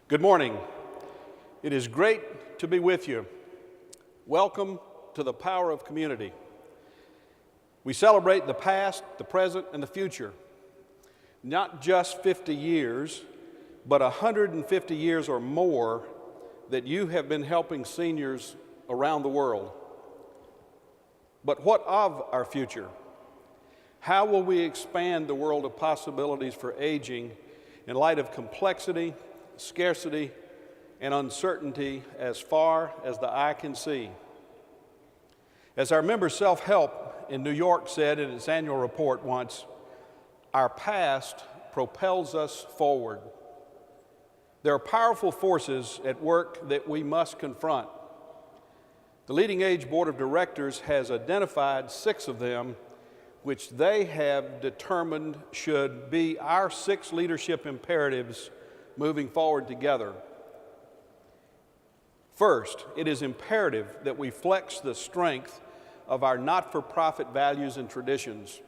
Good morning. It is great to be with you. Welcome to the power of community. We celebrate the past, the present, and the future. Not just 50 years, but 150 years or more that you have been helping seniors around the world. But what of our future? How will we expand the world of possibilities for aging in light of complexity, scarcity, and uncertainty as far as the eye can see? As our member Self-Help in New York said in its annual report once, our past propels us forward. There are powerful forces at work that we must confront. The LeadingAge Board of Directors has identified 6 of them, which they have determined should be our 6 leadership imperatives moving forward together. First, it is imperative that we flex the strength of our not-for-profit values and traditions.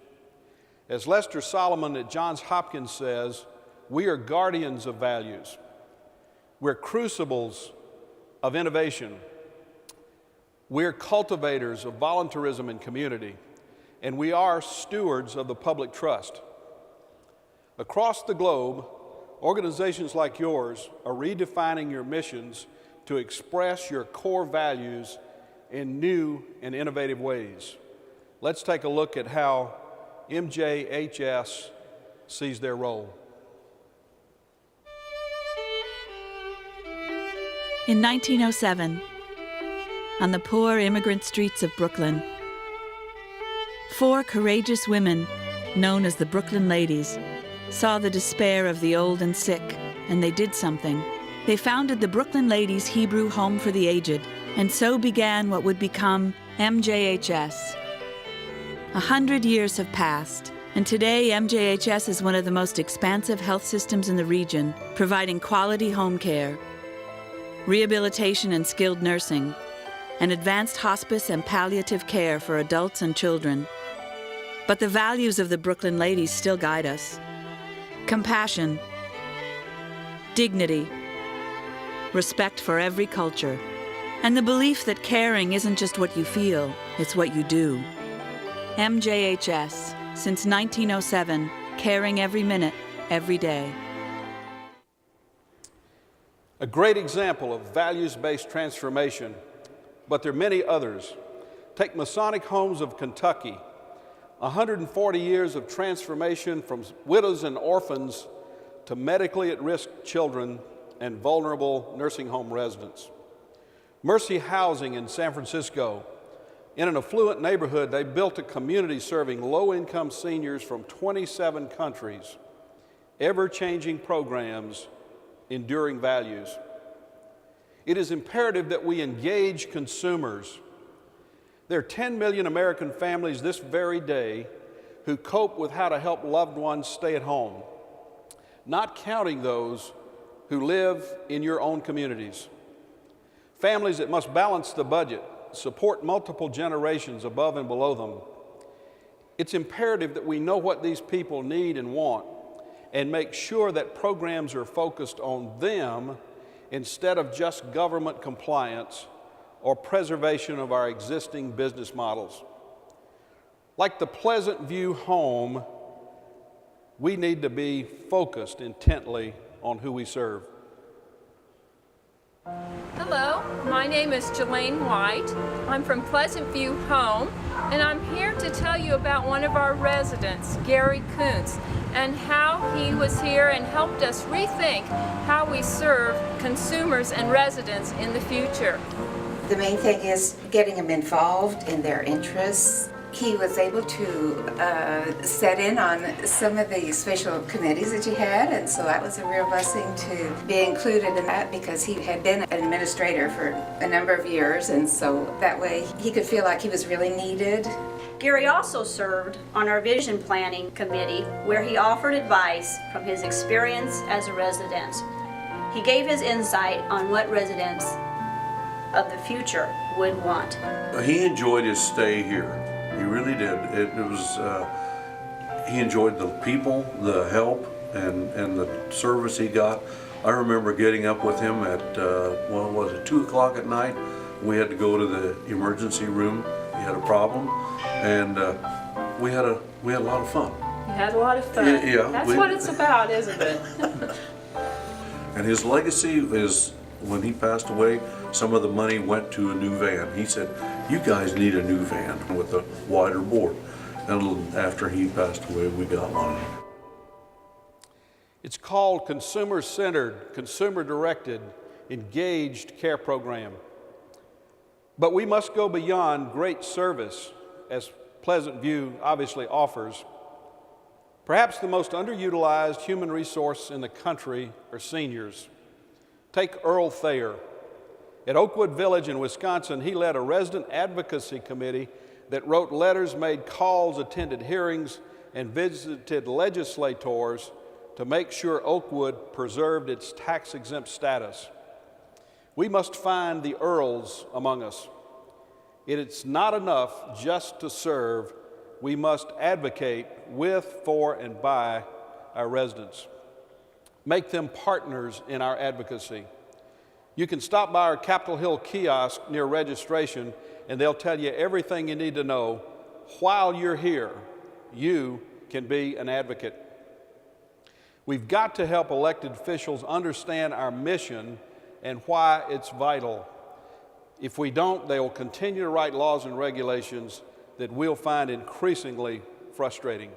As Lester Solomon at Johns Hopkins says, we are guardians of values. We're crucibles of innovation. We're cultivators of voluntarism and community, and we are stewards of the public trust. Across the globe, organizations like yours are redefining your missions to express your core values in new and innovative ways. Let's take a look at how MJHS sees their role. In 1907, on the poor immigrant streets of Brooklyn, 4 courageous women, known as the Brooklyn Ladies, saw the despair of the old and sick, and they did something. They founded the Brooklyn Ladies Hebrew Home for the Aged, and so began what would become MJHS. 100 years have passed, and today MJHS is one of the most expansive health systems in the region, providing quality home care, rehabilitation and skilled nursing, and advanced hospice and palliative care for adults and children. But the values of the Brooklyn Ladies still guide us. Compassion, dignity, respect for every culture, and the belief that caring isn't just what you feel, it's what you do. MJHS, since 1907, caring every minute, every day. A great example of values-based transformation, but there are many others. Take Masonic Homes of Kentucky, 140 years of transformation from widows and orphans to medically at-risk children and vulnerable nursing home residents. Mercy Housing in San Francisco, in an affluent neighborhood, they built a community serving low-income seniors from 27 countries, ever-changing programs, enduring values. It is imperative that we engage consumers. There are 10 million American families this very day who cope with how to help loved ones stay at home, not counting those who live in your own communities. Families that must balance the budget, support multiple generations above and below them. It's imperative that we know what these people need and want and make sure that programs are focused on them instead of just government compliance or preservation of our existing business models. Like the Pleasant View home, we need to be focused intently on who we serve. Hello, my name is Jelaine White. I'm from Pleasant View Home, and I'm here to tell you about one of our residents, Gary Kuntz, and how he was here and helped us rethink how we serve consumers and residents in the future. The main thing is getting them involved in their interests. He was able to set in on some of the special committees that you had, and so that was a real blessing to be included in that because he had been an administrator for a number of years, and so that way he could feel like he was really needed. Gary also served on our vision planning committee where he offered advice from his experience as a resident. He gave his insight on what residents of the future would want. He enjoyed his stay here. He really did. He enjoyed the people, the help, and the service he got. I remember getting up with him at, 2 o'clock at night. We had to go to the emergency room. He had a problem, and we had a lot of fun. You had a lot of fun. Yeah, That's what it's about, isn't it? And his legacy is, when he passed away, some of the money went to a new van. He said, "You guys need a new van with a wider board." And after he passed away, we got one. It's called consumer-centered, consumer-directed, engaged care program. But we must go beyond great service, as Pleasant View obviously offers. Perhaps the most underutilized human resource in the country are seniors. Take Earl Thayer. At Oakwood Village in Wisconsin, he led a resident advocacy committee that wrote letters, made calls, attended hearings, and visited legislators to make sure Oakwood preserved its tax-exempt status. We must find the Earls among us. It's not enough just to serve. We must advocate with, for, and by our residents. Make them partners in our advocacy. You can stop by our Capitol Hill kiosk near registration, and they'll tell you everything you need to know. While you're here, you can be an advocate. We've got to help elected officials understand our mission and why it's vital. If we don't, they will continue to write laws and regulations that we'll find increasingly frustrating.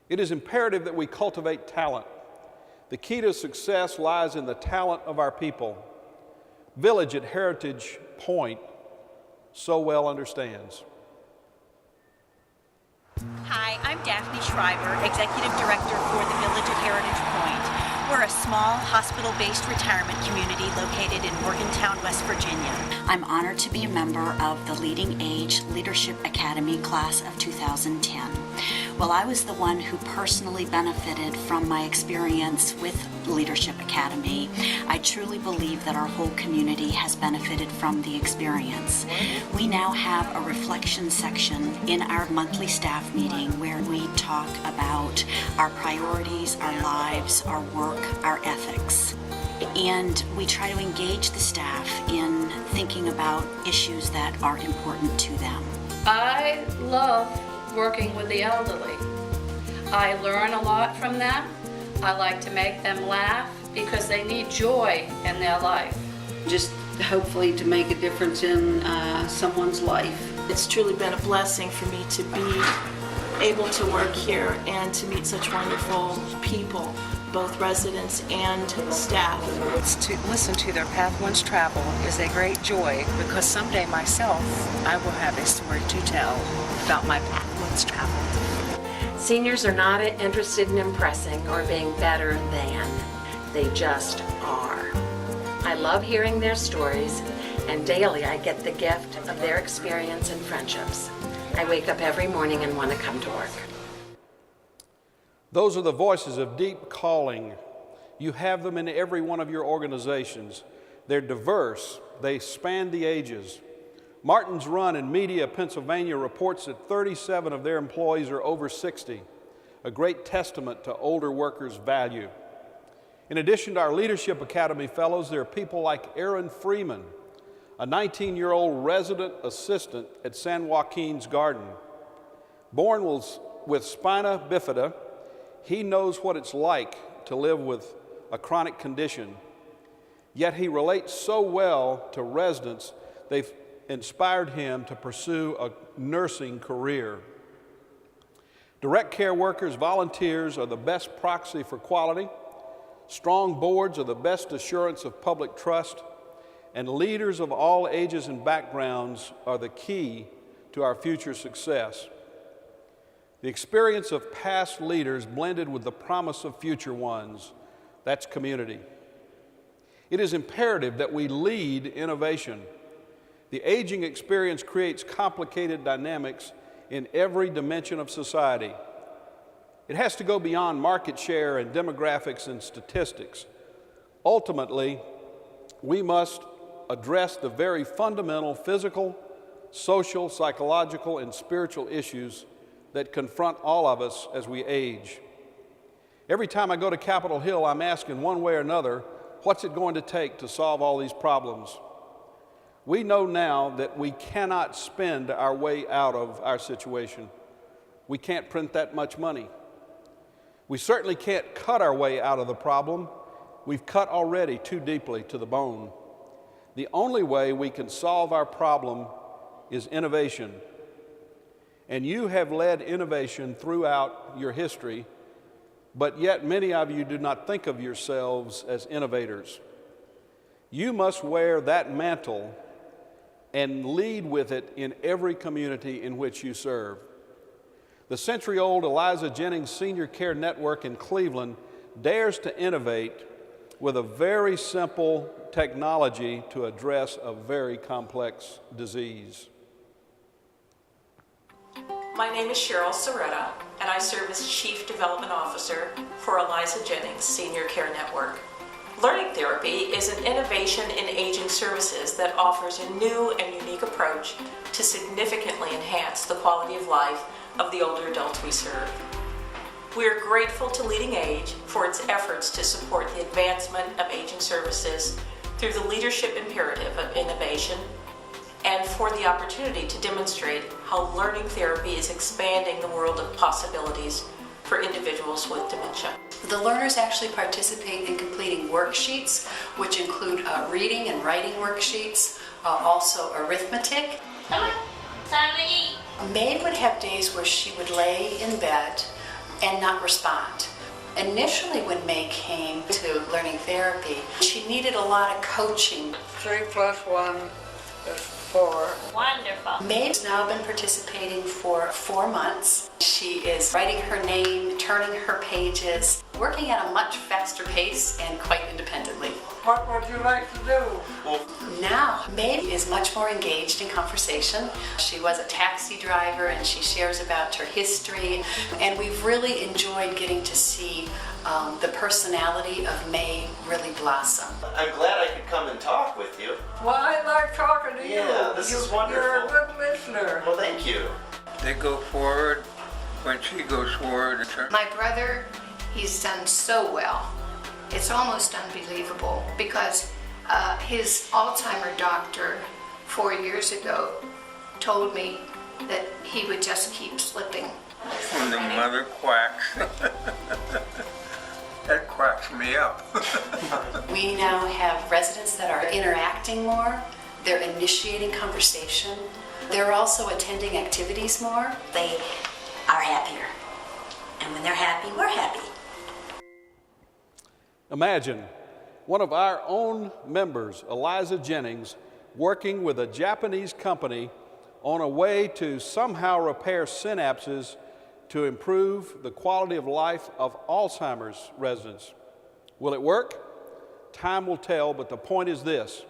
It is imperative that we cultivate talent. The key to success lies in the talent of our people. Village at Heritage Point so well understands. Hi, I'm Daphne Schreiber, Executive Director for the Village at Heritage Point. We're a small hospital-based retirement community located in Morgantown, West Virginia. I'm honored to be a member of the LeadingAge Leadership Academy class of 2010. Well, I was the one who personally benefited from my experience with Leadership Academy. I truly believe that our whole community has benefited from the experience. We now have a reflection section in our monthly staff meeting where we talk about our priorities, our lives, our work, our ethics. And we try to engage the staff in thinking about issues that are important to them. I love working with the elderly. I learn a lot from them. I like to make them laugh because they need joy in their life. Just hopefully to make a difference in someone's life. It's truly been a blessing for me to be able to work here and to meet such wonderful people, both residents and staff. To listen to their path once traveled is a great joy, because someday myself I will have a story to tell about my path once traveled. Seniors are not interested in impressing or being better than. They just are. I love hearing their stories, and daily I get the gift of their experience and friendships. I wake up every morning and want to come to work. Those are the voices of deep calling. You have them in every one of your organizations. They're diverse. They span the ages. Martin's Run in Media, Pennsylvania reports that 37 of their employees are over 60, a great testament to older workers' value. In addition to our Leadership Academy fellows, there are people like Aaron Freeman, a 19-year-old resident assistant at San Joaquin's Garden. Born with spina bifida, he knows what it's like to live with a chronic condition, yet he relates so well to residents, they've inspired him to pursue a nursing career. Direct care workers, volunteers are the best proxy for quality. Strong boards are the best assurance of public trust. And leaders of all ages and backgrounds are the key to our future success. The experience of past leaders blended with the promise of future ones, that's community. It is imperative that we lead innovation. The aging experience creates complicated dynamics in every dimension of society. It has to go beyond market share and demographics and statistics. Ultimately, we must address the very fundamental physical, social, psychological, and spiritual issues that confront all of us as we age. Every time I go to Capitol Hill, I'm asking one way or another, what's it going to take to solve all these problems? We know now that we cannot spend our way out of our situation. We can't print that much money. We certainly can't cut our way out of the problem. We've cut already too deeply to the bone. The only way we can solve our problem is innovation. And you have led innovation throughout your history, but yet many of you do not think of yourselves as innovators. You must wear that mantle and lead with it in every community in which you serve. The century-old Eliza Jennings Senior Care Network in Cleveland dares to innovate with a very simple technology to address a very complex disease. My name is Cheryl Soretta, and I serve as Chief Development Officer for Eliza Jennings Senior Care Network. Learning therapy is an innovation in aging services that offers a new and unique approach to significantly enhance the quality of life of the older adults we serve. We are grateful to LeadingAge for its efforts to support the advancement of aging services through the leadership imperative of innovation, and for the opportunity to demonstrate how learning therapy is expanding the world of possibilities for individuals with dementia. The learners actually participate in completing worksheets, which include reading and writing worksheets, also arithmetic. May would have days where she would lay in bed and not respond. Initially, when May came to learning therapy, she needed a lot of coaching. 3 + 1 is 4. Wonderful. May's now been participating for 4 months. She is writing her name, turning her pages, working at a much faster pace and quite independently. What would you like to do? Now, May is much more engaged in conversation. She was a taxi driver and she shares about her history, and we've really enjoyed getting to see the personality of May really blossom. I'm glad I could come and talk with you. Well, I like talking to you. Yeah, this is wonderful. You're a good listener. Well, thank you. They go forward when she goes forward. My brother, he's done so well. It's almost unbelievable because his Alzheimer doctor 4 years ago told me that he would just keep slipping. When the mother quacks, that quacks me up. We now have residents that are interacting more, they're initiating conversation, they're also attending activities more. They are happier. And when they're happy, we're happy. Imagine one of our own members, Eliza Jennings, working with a Japanese company on a way to somehow repair synapses to improve the quality of life of Alzheimer's residents. Will it work? Time will tell, but the point is this: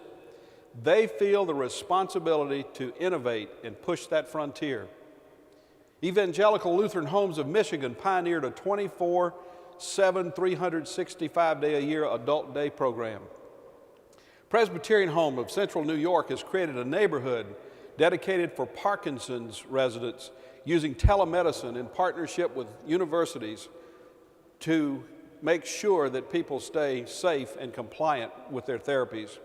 they feel the responsibility to innovate and push that frontier. Evangelical Lutheran Homes of Michigan pioneered a 24/7, 365-day-a-year adult day program. Presbyterian Home of Central New York has created a neighborhood dedicated for Parkinson's residents using telemedicine in partnership with universities to make sure that people stay safe and compliant with their therapies.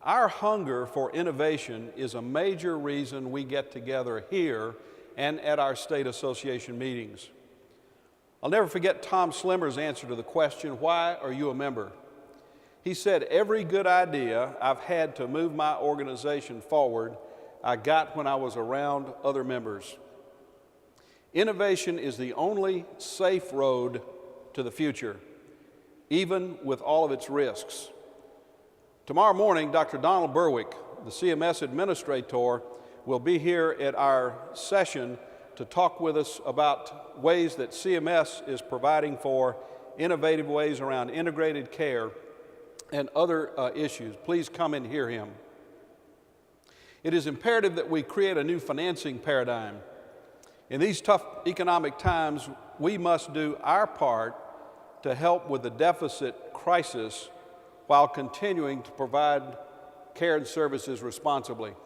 Our hunger for innovation is a major reason we get together here and at our state association meetings. I'll never forget Tom Slimmer's answer to the question, "Why are you a member?" He said, "Every good idea I've had to move my organization forward, I got when I was around other members." Innovation is the only safe road to the future, even with all of its risks. Tomorrow morning, Dr. Donald Berwick, the CMS administrator, will be here at our session to talk with us about ways that CMS is providing for innovative ways around integrated care and other issues. Please come and hear him. It is imperative that we create a new financing paradigm. In these tough economic times, we must do our part to help with the deficit crisis while continuing to provide care and services responsibly.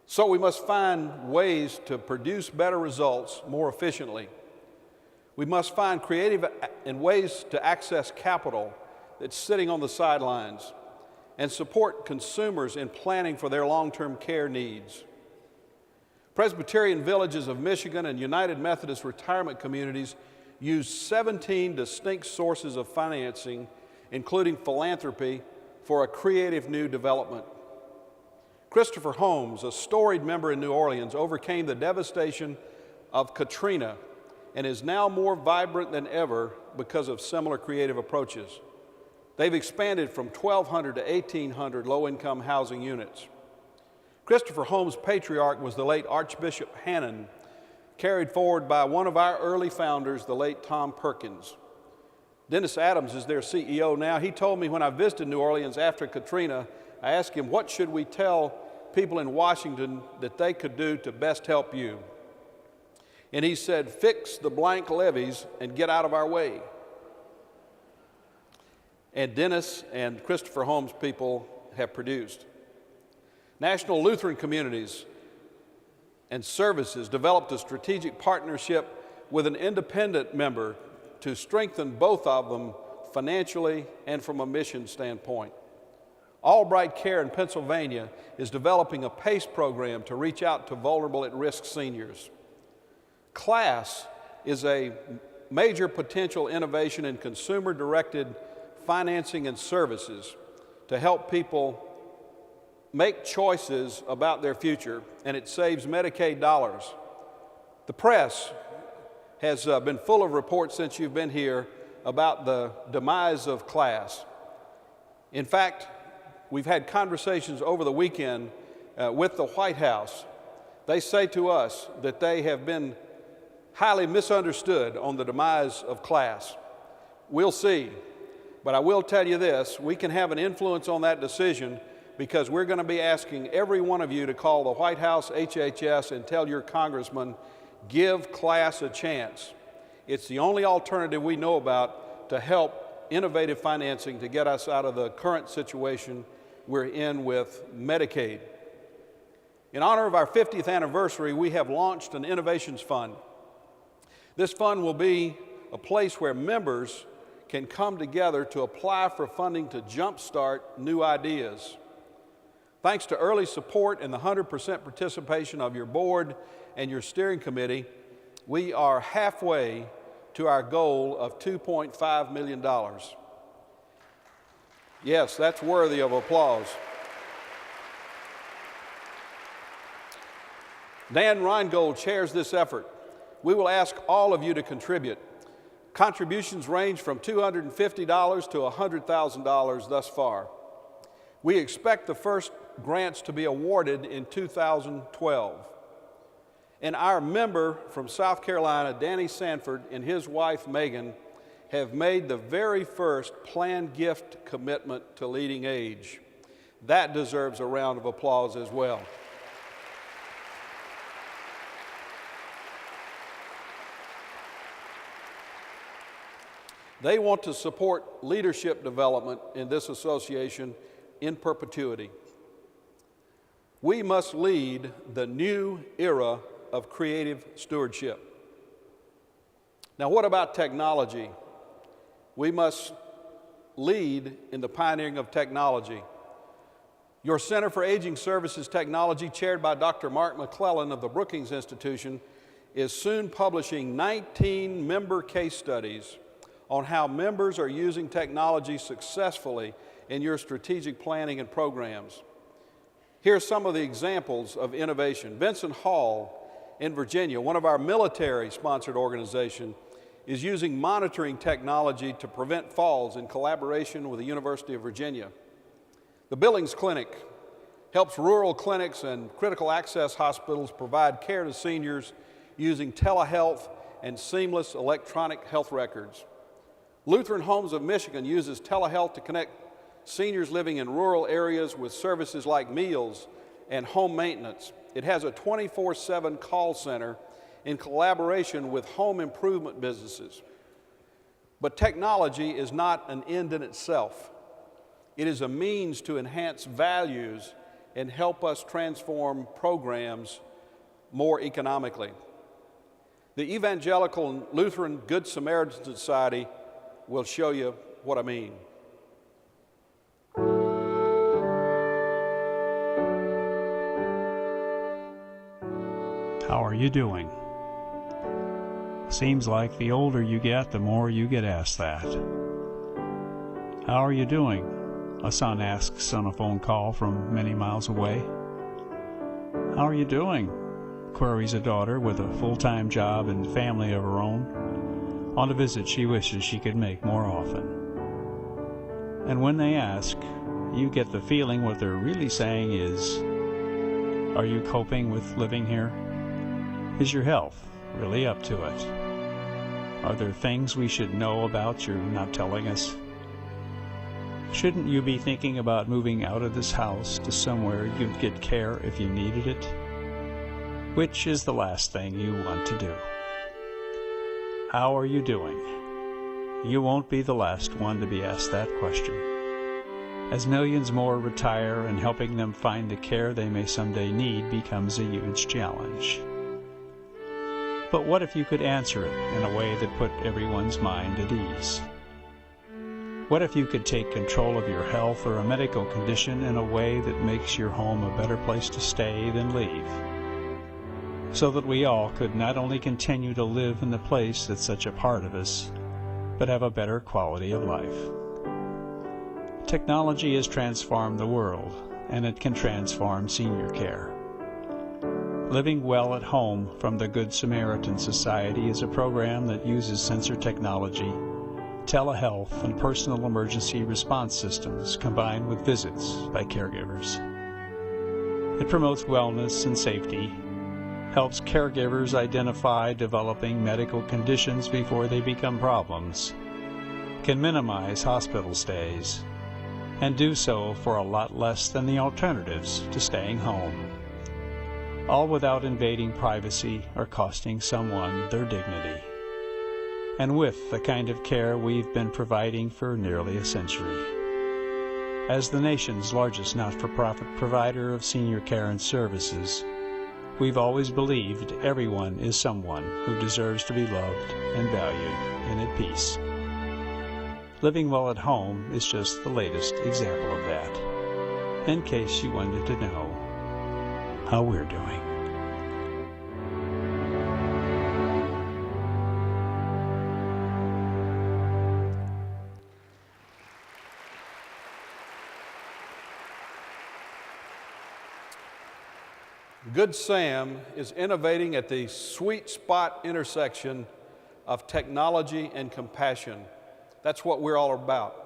So we must find ways to produce better results more efficiently. We must find creative and ways to access capital that's sitting on the sidelines and support consumers in planning for their long-term care needs. Presbyterian Villages of Michigan and United Methodist retirement communities use 17 distinct sources of financing, including philanthropy, for a creative new development. Christopher Holmes, a storied member in New Orleans, overcame the devastation of Katrina and is now more vibrant than ever because of similar creative approaches. They've expanded from 1,200 to 1,800 low-income housing units. Christopher Holmes' patriarch was the late Archbishop Hannon, carried forward by one of our early founders, the late Tom Perkins. Dennis Adams is their CEO now. He told me when I visited New Orleans after Katrina, I asked him, what should we tell people in Washington that they could do to best help you? And he said, fix the blank levees and get out of our way. And Dennis and Christopher Holmes people have produced. National Lutheran Communities and Services developed a strategic partnership with an independent member to strengthen both of them financially and from a mission standpoint. Albright Care in Pennsylvania is developing a PACE program to reach out to vulnerable at-risk seniors. CLASS is a major potential innovation in consumer-directed financing and services to help people make choices about their future, and it saves Medicaid dollars. The press has been full of reports since you've been here about the demise of CLASS. In fact, we've had conversations over the weekend with the White House. They say to us that they have been highly misunderstood on the demise of CLASS. We'll see, but I will tell you this, we can have an influence on that decision because we're going to be asking every one of you to call the White House, HHS, and tell your congressman, give CLASS a chance. It's the only alternative we know about to help innovative financing to get us out of the current situation we're in with Medicaid. In honor of our 50th anniversary, we have launched an innovations fund. This fund will be a place where members can come together to apply for funding to jumpstart new ideas. Thanks to early support and the 100% participation of your board and your steering committee, we are halfway to our goal of $2.5 million. Yes, that's worthy of applause. Dan Reingold chairs this effort. We will ask all of you to contribute. Contributions range from $250 to $100,000 thus far. We expect the first grants to be awarded in 2012. And our member from South Carolina, Danny Sanford, and his wife, Megan, have made the very first planned gift commitment to LeadingAge. That deserves a round of applause as well. They want to support leadership development in this association in perpetuity. We must lead the new era of creative stewardship. Now, what about technology? We must lead in the pioneering of technology. Your Center for Aging Services Technology, chaired by Dr. Mark McClellan of the Brookings Institution, is soon publishing 19 member case studies on how members are using technology successfully in your strategic planning and programs. Here are some of the examples of innovation. Vincent Hall in Virginia, one of our military-sponsored organizations, is using monitoring technology to prevent falls in collaboration with the University of Virginia. The Billings Clinic helps rural clinics and critical access hospitals provide care to seniors using telehealth and seamless electronic health records. Lutheran Homes of Michigan uses telehealth to connect seniors living in rural areas with services like meals and home maintenance. It has a 24/7 call center in collaboration with home improvement businesses. But technology is not an end in itself. It is a means to enhance values and help us transform programs more economically. The Evangelical and Lutheran Good Samaritan Society will show you what I mean. How are you doing? Seems like the older you get, the more you get asked that. How are you doing? A son asks on a phone call from many miles away. How are you doing? Queries a daughter with a full-time job and family of her own on a visit she wishes she could make more often. And when they ask, you get the feeling what they're really saying is, are you coping with living here? Is your health really up to it? Are there things we should know about you're not telling us? Shouldn't you be thinking about moving out of this house to somewhere you'd get care if you needed it? Which is the last thing you want to do? How are you doing? You won't be the last one to be asked that question. As millions more retire and helping them find the care they may someday need becomes a huge challenge. But what if you could answer it in a way that put everyone's mind at ease? What if you could take control of your health or a medical condition in a way that makes your home a better place to stay than leave? So that we all could not only continue to live in the place that's such a part of us, but have a better quality of life. Technology has transformed the world, and it can transform senior care. Living Well at Home from the Good Samaritan Society is a program that uses sensor technology, telehealth, and personal emergency response systems combined with visits by caregivers. It promotes wellness and safety, helps caregivers identify developing medical conditions before they become problems, can minimize hospital stays, and do so for a lot less than the alternatives to staying home, all without invading privacy or costing someone their dignity, and with the kind of care we've been providing for nearly a century. As the nation's largest not-for-profit provider of senior care and services, we've always believed everyone is someone who deserves to be loved and valued and at peace. Living Well at Home is just the latest example of that, in case you wanted to know how we're doing. Good Sam is innovating at the sweet spot intersection of technology and compassion. That's what we're all about.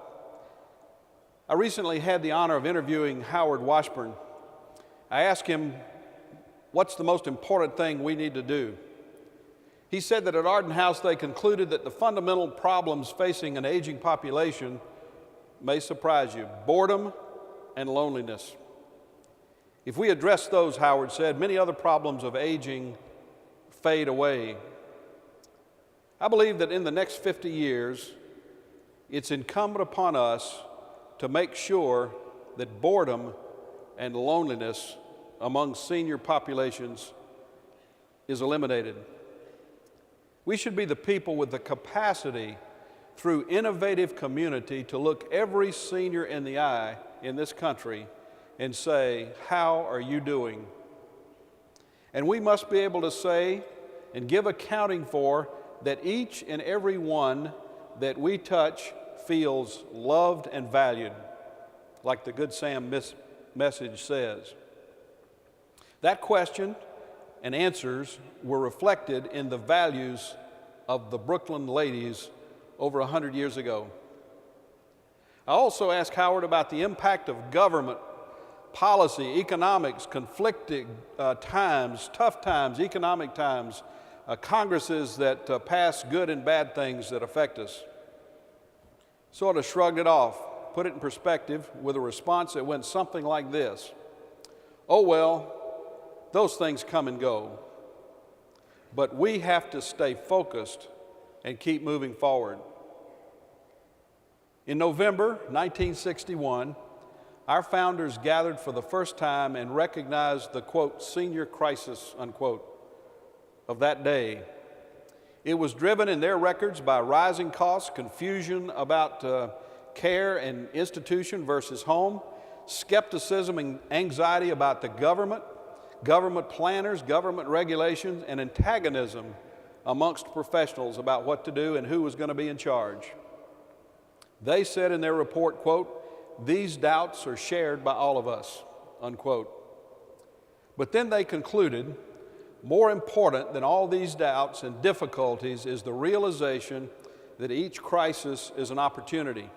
I recently had the honor of interviewing Howard Washburn. I asked him, what's the most important thing we need to do? He said that at Arden House they concluded that the fundamental problems facing an aging population may surprise you: boredom and loneliness. If we address those, Howard said, many other problems of aging fade away. I believe that in the next 50 years, it's incumbent upon us to make sure that boredom and loneliness among senior populations is eliminated. We should be the people with the capacity through innovative community to look every senior in the eye in this country and say, how are you doing? And we must be able to say and give accounting for that each and every one that we touch feels loved and valued, like the Good Sam message says. That question and answers were reflected in the values of the Brooklyn ladies over 100 years ago. I also asked Howard about the impact of government, policy, economics, conflicting times, tough times, economic times, Congresses that pass good and bad things that affect us. Sort of shrugged it off, put it in perspective with a response that went something like this: oh well, those things come and go, but we have to stay focused and keep moving forward. In November 1961, our founders gathered for the first time and recognized the, quote, senior crisis, unquote, of that day. It was driven in their records by rising costs, confusion about care and institution versus home, skepticism and anxiety about the government, government planners, government regulations, and antagonism amongst professionals about what to do and who was going to be in charge. They said in their report, quote, "These doubts are shared by all of us," unquote. But then they concluded, more important than all these doubts and difficulties is the realization that each crisis is an opportunity.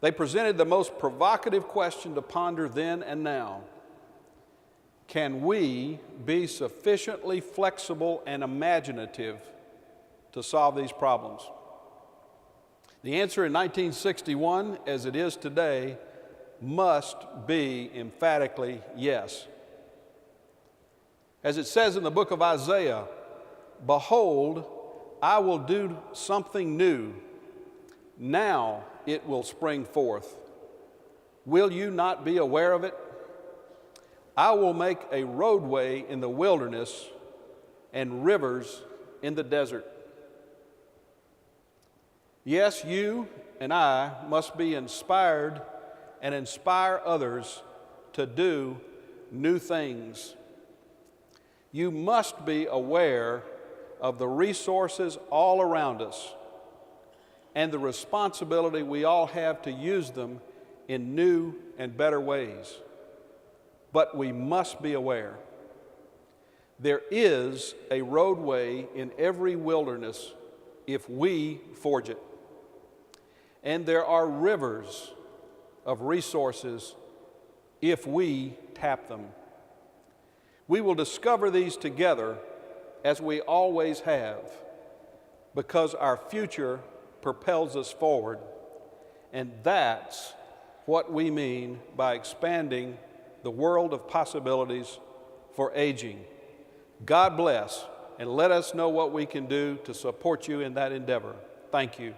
They presented the most provocative question to ponder then and now. Can we be sufficiently flexible and imaginative to solve these problems? The answer in 1961, as it is today, must be emphatically yes. As it says in the book of Isaiah, "Behold, I will do something new. Now it will spring forth. Will you not be aware of it? I will make a roadway in the wilderness and rivers in the desert." Yes, you and I must be inspired and inspire others to do new things. You must be aware of the resources all around us and the responsibility we all have to use them in new and better ways. But we must be aware. There is a roadway in every wilderness if we forge it. And there are rivers of resources if we tap them. We will discover these together as we always have, because our future propels us forward. And that's what we mean by expanding the world of possibilities for aging. God bless, and let us know what we can do to support you in that endeavor. Thank you.